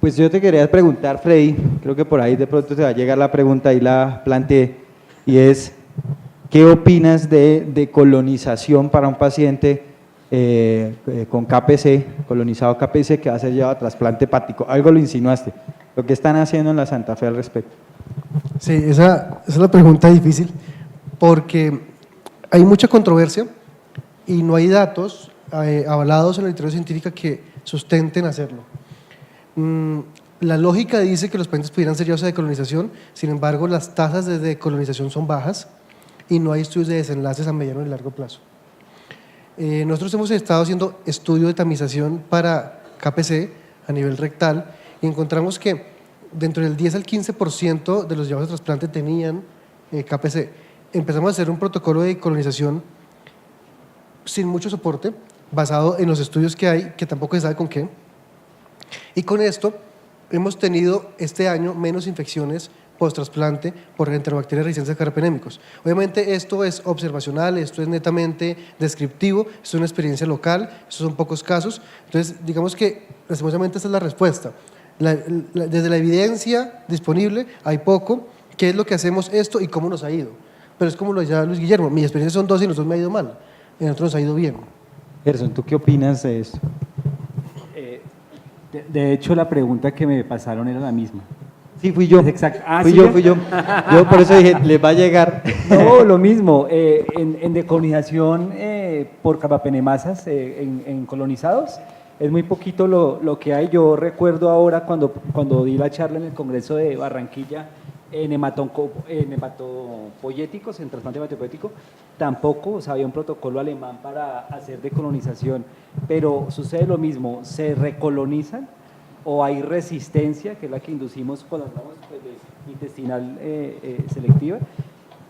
Pues yo te quería preguntar, Freddy, creo que por ahí de pronto te va a llegar la pregunta y la planteé, y es, ¿qué opinas de colonización para un paciente con KPC, colonizado KPC, que va a ser llevado a trasplante hepático? Algo lo insinuaste. ¿Lo que están haciendo en la Santa Fe al respecto? Sí, esa es la pregunta difícil, porque hay mucha controversia y no hay datos avalados en la literatura científica que sustenten hacerlo. La lógica dice que los pacientes pudieran ser llevados a decolonización, sin embargo las tasas de decolonización son bajas y no hay estudios de desenlaces a mediano y largo plazo. Nosotros hemos estado haciendo estudios de tamización para KPC a nivel rectal y encontramos que dentro del 10 al 15% de los llevados a trasplante tenían KPC. Empezamos a hacer un protocolo de colonización sin mucho soporte, basado en los estudios que hay, que tampoco se sabe con qué, y con esto hemos tenido este año menos infecciones post-trasplante por enterobacterias resistentes a carbapenémicos. Obviamente esto es observacional, esto es netamente descriptivo, esto es una experiencia local, estos son pocos casos, entonces digamos que lastimosamente esta es la respuesta. Desde la evidencia disponible hay poco. ¿Qué es lo que hacemos esto y cómo nos ha ido? Pero es como lo decía Luis Guillermo, mis experiencias son 2 y nosotros me ha ido mal, y a nosotros nos ha ido bien. Gerson, ¿tú qué opinas de esto? De hecho, la pregunta que me pasaron era la misma. Sí, fui yo. Exacto. Fui ¿sí yo, ven? fui yo. Yo por eso dije, les va a llegar. No, lo mismo. En decolonización por carbapenemasas en colonizados, es muy poquito lo que hay. Yo recuerdo ahora cuando di la charla en el Congreso de Barranquilla en hematopoyéticos, en trasplante hematopoyético, tampoco, o sea, había un protocolo alemán para hacer decolonización, pero sucede lo mismo, se recolonizan o hay resistencia, que es la que inducimos cuando hablamos pues, de intestinal selectiva,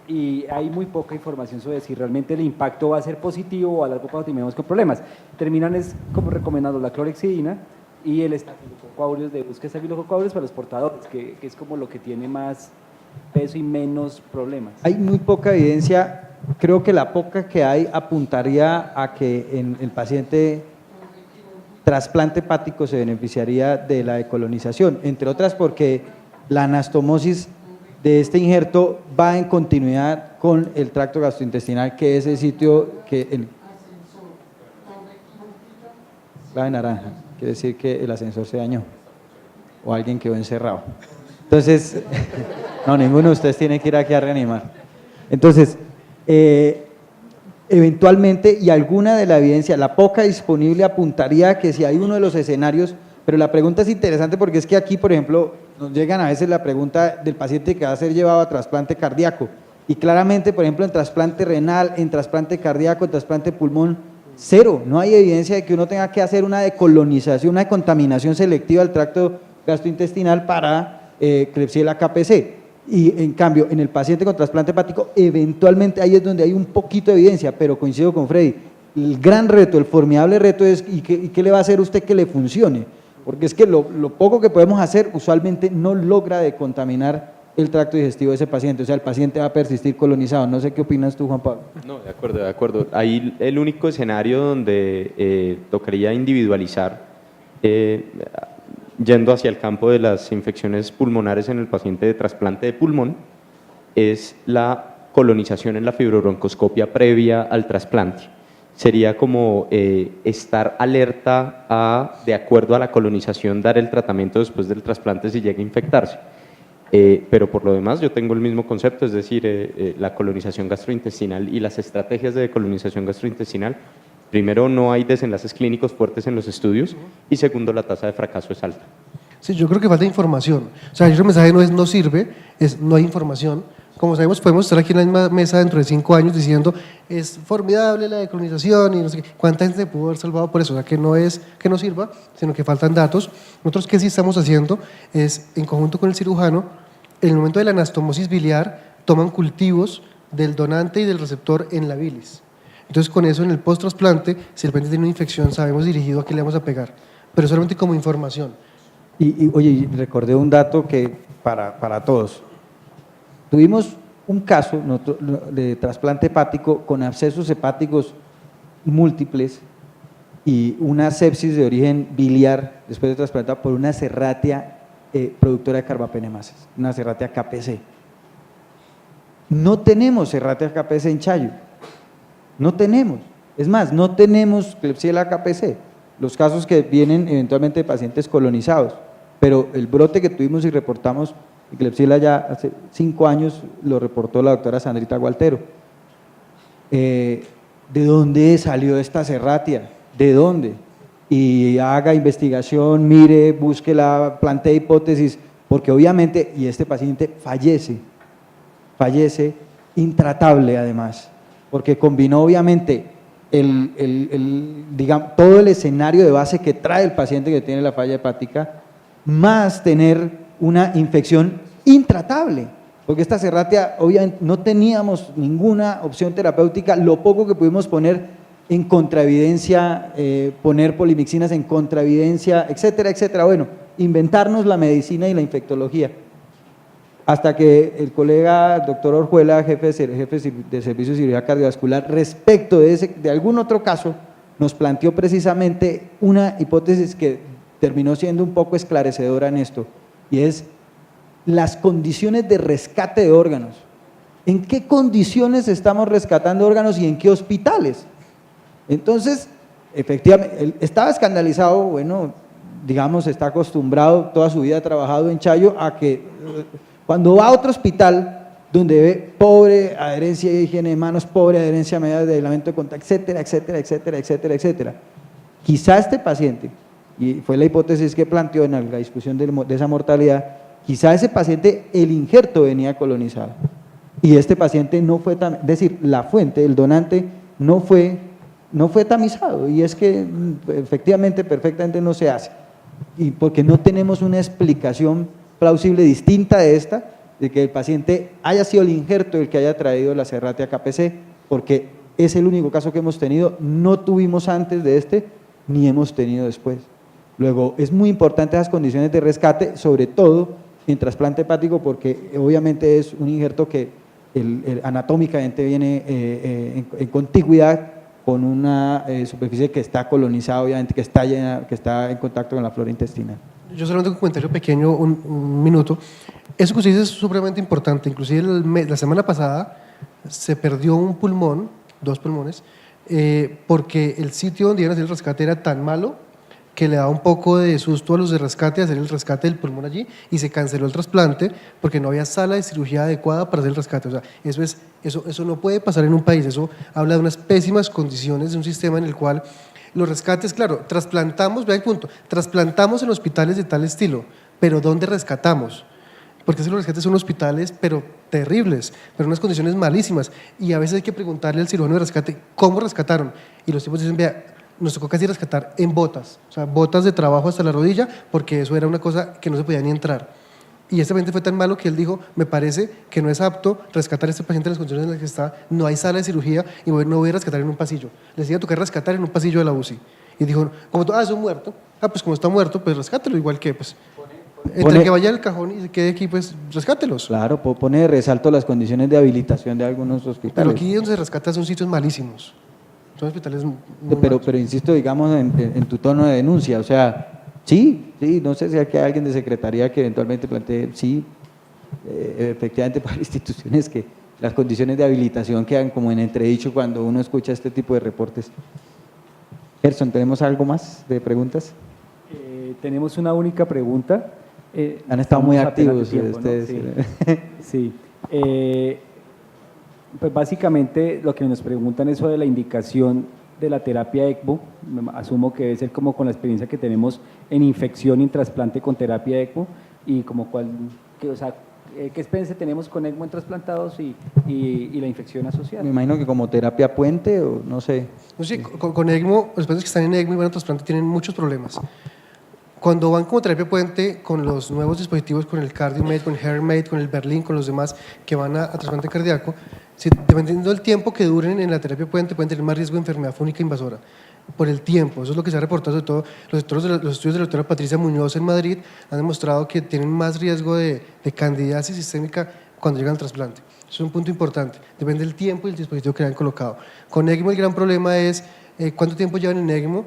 y hay muy poca información sobre si realmente el impacto va a ser positivo o a largo plazo terminamos con problemas. Terminan es como recomendando la clorhexidina y el estafilococo de búsqueda de estafilococo para los portadores, que es como lo que tiene más peso y menos problemas. Hay muy poca evidencia, creo que la poca que hay apuntaría a que en el paciente trasplante hepático se beneficiaría de la decolonización, entre otras porque la anastomosis de este injerto va en continuidad con el tracto gastrointestinal, que es el sitio que la de naranja, quiere decir que el ascensor se dañó o alguien quedó encerrado. Entonces, no, ninguno de ustedes tiene que ir aquí a reanimar. Entonces, eventualmente, y alguna de la evidencia, la poca disponible apuntaría a que si hay uno de los escenarios, pero la pregunta es interesante porque es que aquí, por ejemplo, nos llegan a veces la pregunta del paciente que va a ser llevado a trasplante cardíaco, y claramente, por ejemplo, en trasplante renal, en trasplante cardíaco, en trasplante pulmón, cero, no hay evidencia de que uno tenga que hacer una decolonización, una contaminación selectiva del tracto gastrointestinal para Klebsiella KPC. Y en cambio, en el paciente con trasplante hepático, eventualmente ahí es donde hay un poquito de evidencia, pero coincido con Freddy, el gran reto, el formidable reto es ¿y qué le va a hacer usted que le funcione? Porque es que lo poco que podemos hacer usualmente no logra decontaminar el tracto digestivo de ese paciente, o sea, el paciente va a persistir colonizado. No sé qué opinas tú, Juan Pablo. No, de acuerdo, de acuerdo. Ahí el único escenario donde tocaría individualizar, yendo hacia el campo de las infecciones pulmonares en el paciente de trasplante de pulmón, es la colonización en la fibrobroncoscopia previa al trasplante. Sería como estar alerta de acuerdo a la colonización, dar el tratamiento después del trasplante si llega a infectarse. Pero por lo demás yo tengo el mismo concepto, es decir, la colonización gastrointestinal y las estrategias de colonización gastrointestinal. Primero, no hay desenlaces clínicos fuertes en los estudios y segundo, la tasa de fracaso es alta. Sí, yo creo que falta información. O sea, el mensaje no es no sirve, es no hay información. Como sabemos, podemos estar aquí en la misma mesa dentro de 5 años diciendo es formidable la decolonización y no sé qué. ¿Cuánta gente se pudo haber salvado por eso? O sea, que no es que no sirva, sino que faltan datos. Nosotros, ¿qué sí estamos haciendo? Es, en conjunto con el cirujano, en el momento de la anastomosis biliar, toman cultivos del donante y del receptor en la bilis. Entonces, con eso, en el post-trasplante, si el paciente tiene una infección, sabemos dirigido a qué le vamos a pegar, pero solamente como información. Oye, recordé un dato que para todos. Tuvimos un caso de trasplante hepático con abscesos hepáticos múltiples y una sepsis de origen biliar después de trasplantar por una Serratia productora de carbapenemases, una Serratia KPC. No tenemos Serratia KPC en Chayo, no tenemos. Es más, no tenemos Klebsiella KPC, los casos que vienen eventualmente de pacientes colonizados, pero el brote que tuvimos y reportamos de Klebsiella ya hace 5 años lo reportó la doctora Sandrita Gualtero. ¿De dónde salió esta Serratia? ¿De dónde? Y haga investigación, mire, busque la plantee hipótesis, porque obviamente, y este paciente fallece intratable además, porque combinó obviamente digamos, todo el escenario de base que trae el paciente que tiene la falla hepática, más tener una infección intratable, porque esta Serratia obviamente no teníamos ninguna opción terapéutica, lo poco que pudimos poner en contraevidencia, poner polimixinas en contraevidencia, etcétera, etcétera, bueno, inventarnos la medicina y la infectología. Hasta que el colega doctor Orjuela, jefe de servicio de cirugía cardiovascular, respecto de algún otro caso, nos planteó precisamente una hipótesis que terminó siendo un poco esclarecedora en esto, y es las condiciones de rescate de órganos. ¿En qué condiciones estamos rescatando órganos y en qué hospitales? Entonces, efectivamente, él estaba escandalizado, bueno, digamos, está acostumbrado, toda su vida ha trabajado en Chayo, a que cuando va a otro hospital donde ve pobre adherencia de higiene de manos, pobre adherencia a medidas de aislamiento de contacto, etcétera, etcétera, etcétera, etcétera, etcétera. Quizá este paciente, y fue la hipótesis que planteó en la discusión de esa mortalidad, quizá ese paciente, el injerto venía colonizado, y este paciente no fue, es decir, la fuente, el donante, no fue tamizado, y es que efectivamente, perfectamente no se hace, y porque no tenemos una explicación plausible distinta de esta, de que el paciente haya sido el injerto el que haya traído la Serratia KPC, porque es el único caso que hemos tenido, no tuvimos antes de este, ni hemos tenido después. Luego, es muy importante esas condiciones de rescate, sobre todo en trasplante hepático, porque obviamente es un injerto que anatómicamente viene en contigüidad con una superficie que está colonizada, obviamente, que está llena, que está en contacto con la flora intestinal. Yo solamente un comentario pequeño, un minuto. Eso que usted dice es supremamente importante. Inclusive la semana pasada se perdió un pulmón, 2 pulmones, porque el sitio donde iban a hacer el rescate era tan malo que le daba un poco de susto a los de rescate hacer el rescate del pulmón allí, y se canceló el trasplante porque no había sala de cirugía adecuada para hacer el rescate. O sea, eso no puede pasar en un país. Eso habla de unas pésimas condiciones de un sistema en el cual los rescates, claro, trasplantamos, vea el punto, trasplantamos en hospitales de tal estilo, pero ¿dónde rescatamos? Porque los rescates son hospitales, pero terribles, pero en unas condiciones malísimas, y a veces hay que preguntarle al cirujano de rescate cómo rescataron, y los tipos dicen, vea, nos tocó casi rescatar en botas, o sea, botas de trabajo hasta la rodilla, porque eso era una cosa que no se podía ni entrar. Y este paciente fue tan malo que él dijo, me parece que no es apto rescatar a este paciente en las condiciones en las que está, no hay sala de cirugía y no voy a rescatar en un pasillo. Les iba a tocar rescatar en un pasillo de la UCI. Y dijo, es un muerto. Pues como está muerto, pues rescátelo igual que, pues, entre que vaya al cajón y se quede aquí, pues rescátelos. Claro, pone de resalto las condiciones de habilitación de algunos hospitales. Pero aquí donde se rescata son sitios malísimos. Son hospitales muy pero insisto, digamos, en tu tono de denuncia, o sea, sí, no sé si hay alguien de secretaría que eventualmente plantee, sí, efectivamente para instituciones que las condiciones de habilitación quedan como en entredicho cuando uno escucha este tipo de reportes. Gerson, ¿tenemos algo más de preguntas? Tenemos una única pregunta. Han estado muy activos ustedes. ustedes. Sí. Pues básicamente lo que nos preguntan es sobre la indicación de la terapia ECMO. Asumo que debe ser como con la experiencia que tenemos en infección y en trasplante con terapia ECMO, y como qué experiencia tenemos con ECMO en trasplantados y la infección asociada. Me imagino que como terapia puente o no sé. No, sí, con ECMO, los pacientes que están en ECMO y van a trasplante tienen muchos problemas. Cuando van como terapia puente con los nuevos dispositivos, con el CardioMate, con el HairMate, con el Berlin, con los demás que van a trasplante cardíaco, dependiendo del tiempo que duren en la terapia puente, pueden tener más riesgo de enfermedad fúnica invasora. Por el tiempo, eso es lo que se ha reportado, sobre todo los estudios de la doctora Patricia Muñoz en Madrid han demostrado que tienen más riesgo de candidiasis sistémica cuando llegan al trasplante. Eso es un punto importante, depende del tiempo y el dispositivo que le han colocado. Con ECMO el gran problema es cuánto tiempo llevan en ECMO,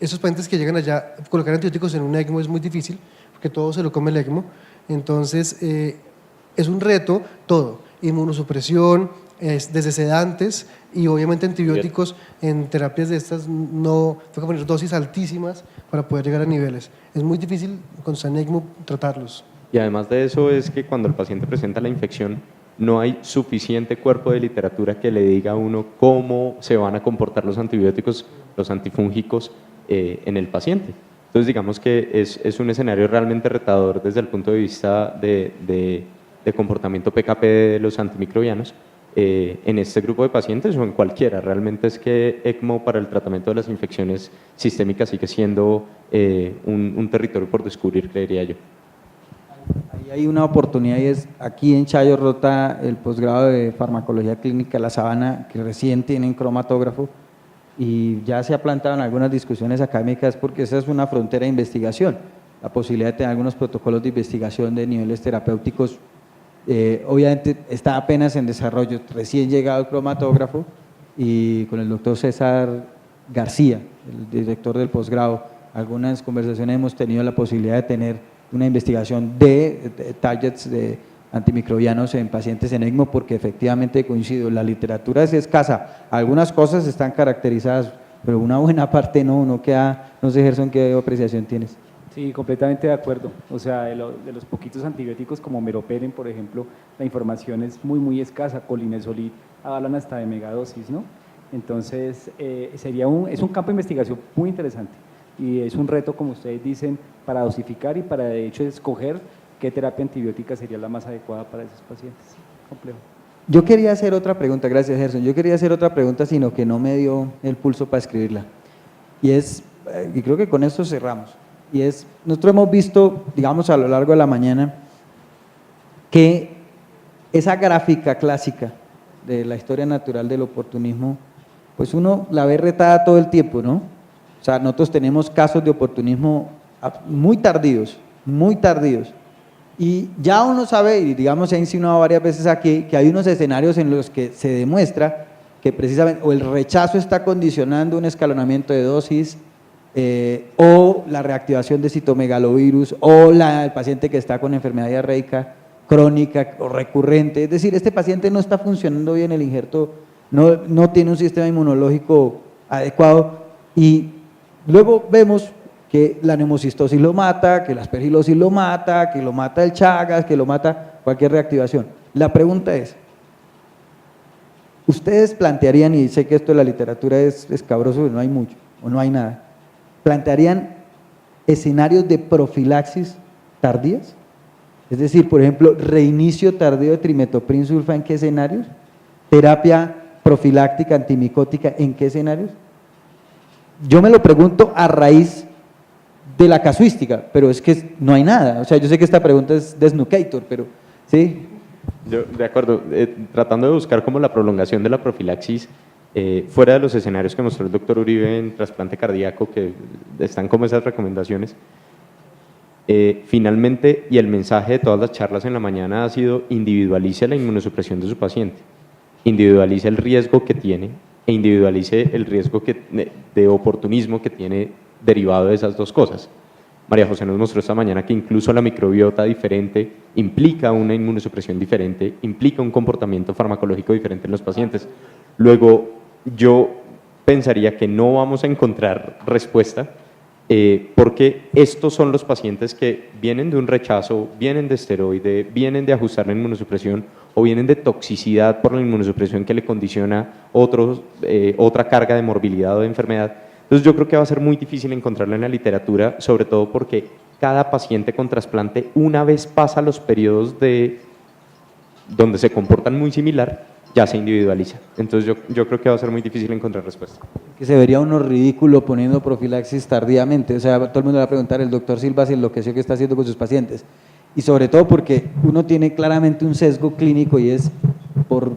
esos pacientes que llegan allá, colocar antibióticos en un ECMO es muy difícil, porque todo se lo come el ECMO, entonces es un reto todo, inmunosupresión, desde sedantes y obviamente antibióticos en terapias de estas no, tengo que poner dosis altísimas para poder llegar a niveles. Es muy difícil con SAN-ECMO tratarlos. Y además de eso es que cuando el paciente presenta la infección no hay suficiente cuerpo de literatura que le diga a uno cómo se van a comportar los antibióticos, los antifúngicos en el paciente. Entonces digamos que es un escenario realmente retador desde el punto de vista de comportamiento PKP de los antimicrobianos en este grupo de pacientes o en cualquiera. Realmente es que ECMO para el tratamiento de las infecciones sistémicas sigue siendo un territorio por descubrir, creería yo. Ahí hay una oportunidad y es aquí en Chayo Rota el posgrado de farmacología clínica La Sabana, que recién tienen cromatógrafo y ya se ha plantado en algunas discusiones académicas porque esa es una frontera de investigación, la posibilidad de tener algunos protocolos de investigación de niveles terapéuticos. Obviamente está apenas en desarrollo, recién llegado el cromatógrafo y con el doctor César García, el director del posgrado, algunas conversaciones hemos tenido la posibilidad de tener una investigación de targets de antimicrobianos en pacientes en ECMO porque efectivamente coincido, la literatura es escasa, algunas cosas están caracterizadas, pero una buena parte no queda, no sé Gerson, ¿qué apreciación tienes? Sí, completamente de acuerdo. O sea, de los poquitos antibióticos como meropenem, por ejemplo, la información es muy escasa. Colinesolid hablan hasta de megadosis, ¿no? Entonces, es un campo de investigación muy interesante y es un reto, como ustedes dicen, para dosificar y para, de hecho, escoger qué terapia antibiótica sería la más adecuada para esos pacientes. Complejo. Yo quería hacer otra pregunta, gracias Gerson, yo quería hacer otra pregunta, sino que no me dio el pulso para escribirla. Y creo que con esto cerramos. Y nosotros hemos visto, digamos, a lo largo de la mañana, que esa gráfica clásica de la historia natural del oportunismo, pues uno la ve retada todo el tiempo, ¿no? O sea, nosotros tenemos casos de oportunismo muy tardíos, y ya uno sabe, y digamos se ha insinuado varias veces aquí, que hay unos escenarios en los que se demuestra que precisamente o el rechazo está condicionando un escalonamiento de dosis, o la reactivación de citomegalovirus, o el paciente que está con enfermedad diarreica crónica o recurrente, es decir, este paciente no está funcionando bien el injerto, no tiene un sistema inmunológico adecuado, y luego vemos que la neumocistosis lo mata, que la aspergilosis lo mata, que lo mata el Chagas, que lo mata cualquier reactivación. La pregunta es, ¿ustedes plantearían, y sé que esto de la literatura es escabroso, no hay mucho, o no hay nada, plantearían escenarios de profilaxis tardías? Es decir, por ejemplo, reinicio tardío de trimetoprim sulfa, ¿en qué escenarios? Terapia profiláctica antimicótica, ¿en qué escenarios? Yo me lo pregunto a raíz de la casuística, pero es que no hay nada. O sea, yo sé que esta pregunta es desnucator, pero ¿sí? Yo, de acuerdo, tratando de buscar como la prolongación de la profilaxis, fuera de los escenarios que mostró el doctor Uribe en trasplante cardíaco, que están como esas recomendaciones, finalmente, y el mensaje de todas las charlas en la mañana ha sido: individualice la inmunosupresión de su paciente, individualice el riesgo que tiene e individualice el riesgo de oportunismo que tiene derivado de esas dos cosas. María José nos mostró esta mañana que incluso la microbiota diferente implica una inmunosupresión diferente, implica un comportamiento farmacológico diferente en los pacientes. Luego, yo pensaría que no vamos a encontrar respuesta porque estos son los pacientes que vienen de un rechazo, vienen de esteroide, vienen de ajustar la inmunosupresión o vienen de toxicidad por la inmunosupresión que le condiciona otra carga de morbilidad o de enfermedad. Entonces yo creo que va a ser muy difícil encontrarla en la literatura, sobre todo porque cada paciente con trasplante, una vez pasa los periodos donde se comportan muy similar, ya se individualiza. Entonces yo creo que va a ser muy difícil encontrar respuesta. Que se vería uno ridículo poniendo profilaxis tardíamente. O sea, todo el mundo le va a preguntar, el doctor Silva se enloqueció, ¿qué está haciendo con sus pacientes? Y sobre todo porque uno tiene claramente un sesgo clínico y es por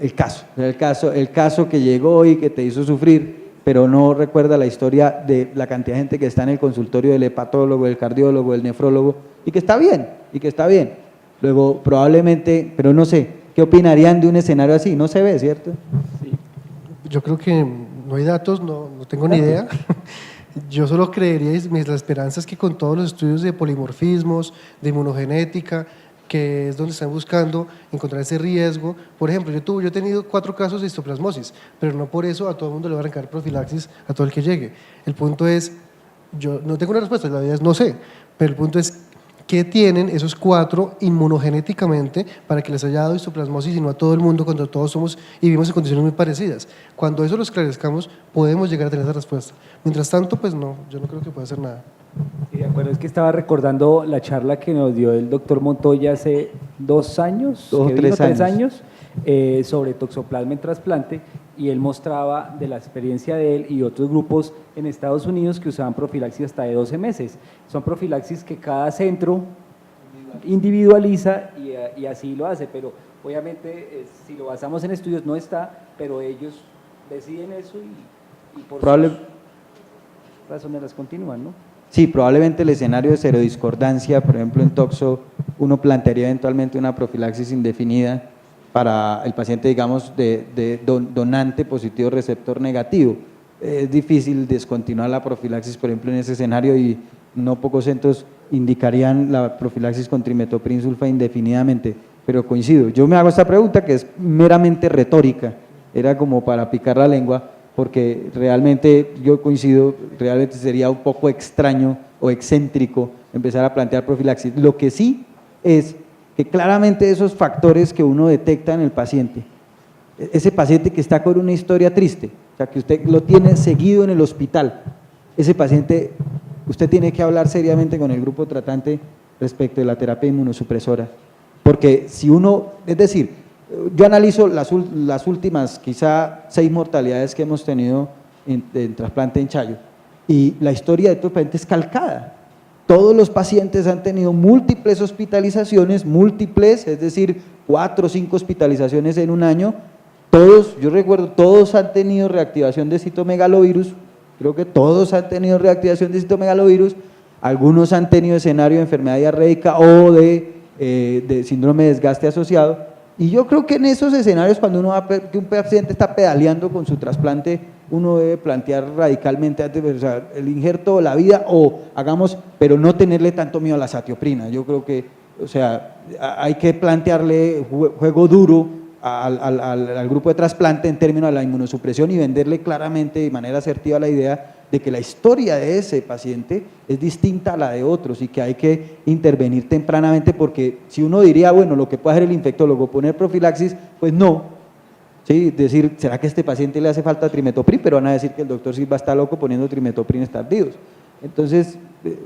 el caso que llegó y que te hizo sufrir, pero no recuerda la historia de la cantidad de gente que está en el consultorio del hepatólogo, del cardiólogo, del nefrólogo, y que está bien. Luego, probablemente, pero no sé, ¿qué opinarían de un escenario así? No se ve, ¿cierto? Yo creo que no hay datos, no tengo ni idea. Yo solo creería, y la esperanza es que con todos los estudios de polimorfismos, de inmunogenética, que es donde están buscando encontrar ese riesgo. Por ejemplo, yo he tenido 4 casos de histoplasmosis, pero no por eso a todo el mundo le va a arrancar profilaxis a todo el que llegue. El punto es, yo no tengo una respuesta, la verdad es no sé, pero el punto es, ¿qué tienen esos 4 inmunogenéticamente para que les haya dado histoplasmosis y no a todo el mundo cuando todos somos y vivimos en condiciones muy parecidas? Cuando eso lo esclarezcamos, podemos llegar a tener esa respuesta. Mientras tanto, pues no, yo no creo que pueda hacer nada. Sí, de acuerdo, es que estaba recordando la charla que nos dio el doctor Montoya hace 2 años, 2 o que vino, 3 años, sobre toxoplasma en trasplante, y él mostraba de la experiencia de él y otros grupos en Estados Unidos que usaban profilaxis hasta de 12 meses. Son profilaxis que cada centro individualiza y así lo hace, pero obviamente si lo basamos en estudios no está, pero ellos deciden eso y por sus razones las continúan, ¿no? Sí, probablemente el escenario de serodiscordancia, por ejemplo en toxo, uno plantearía eventualmente una profilaxis indefinida para el paciente, digamos, de donante positivo receptor negativo. Es difícil descontinuar la profilaxis, por ejemplo, en ese escenario, y no pocos centros indicarían la profilaxis con trimetoprim sulfa indefinidamente, pero coincido. Yo me hago esta pregunta que es meramente retórica, era como para picar la lengua, porque realmente yo coincido, realmente sería un poco extraño o excéntrico empezar a plantear profilaxis. Lo que sí es que claramente esos factores que uno detecta en el paciente, ese paciente que está con una historia triste, o sea, que usted lo tiene seguido en el hospital, ese paciente, usted tiene que hablar seriamente con el grupo tratante respecto de la terapia inmunosupresora, porque si uno, es decir, yo analizo las últimas quizá 6 mortalidades que hemos tenido en trasplante en Chayo, y la historia de estos pacientes es calcada. Todos los pacientes han tenido múltiples hospitalizaciones, es decir, 4 o 5 hospitalizaciones en un año. Todos, yo recuerdo, todos han tenido reactivación de citomegalovirus, creo que todos han tenido reactivación de citomegalovirus, algunos han tenido escenario de enfermedad diarreica o de síndrome de desgaste asociado. Y yo creo que en esos escenarios, cuando uno que un paciente está pedaleando con su trasplante, uno debe plantear radicalmente antes, o sea, el injerto de la vida, o hagamos, pero no tenerle tanto miedo a la satioprina. Yo creo que, o sea, hay que plantearle juego duro al grupo de trasplante en términos de la inmunosupresión y venderle claramente de manera asertiva la idea de que la historia de ese paciente es distinta a la de otros y que hay que intervenir tempranamente, porque si uno diría, bueno, lo que puede hacer el infectólogo, poner profilaxis, pues no, ¿sí? Decir, ¿será que a este paciente le hace falta trimetoprim? Pero van a decir que el doctor Silva está loco poniendo trimetoprim tardíos. Entonces,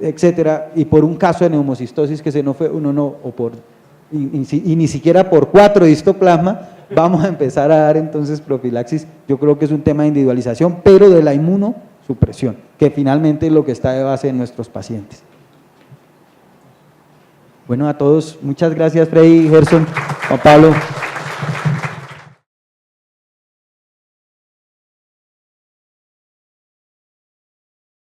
etcétera, y por un caso de neumocistosis que se no fue, uno no, o por, y ni siquiera por 4 de histoplasma, vamos a empezar a dar entonces profilaxis. Yo creo que es un tema de individualización, pero de la inmunosupresión, que finalmente es lo que está de base en nuestros pacientes. Bueno, a todos, muchas gracias, Freddy, Gerson, Juan Pablo.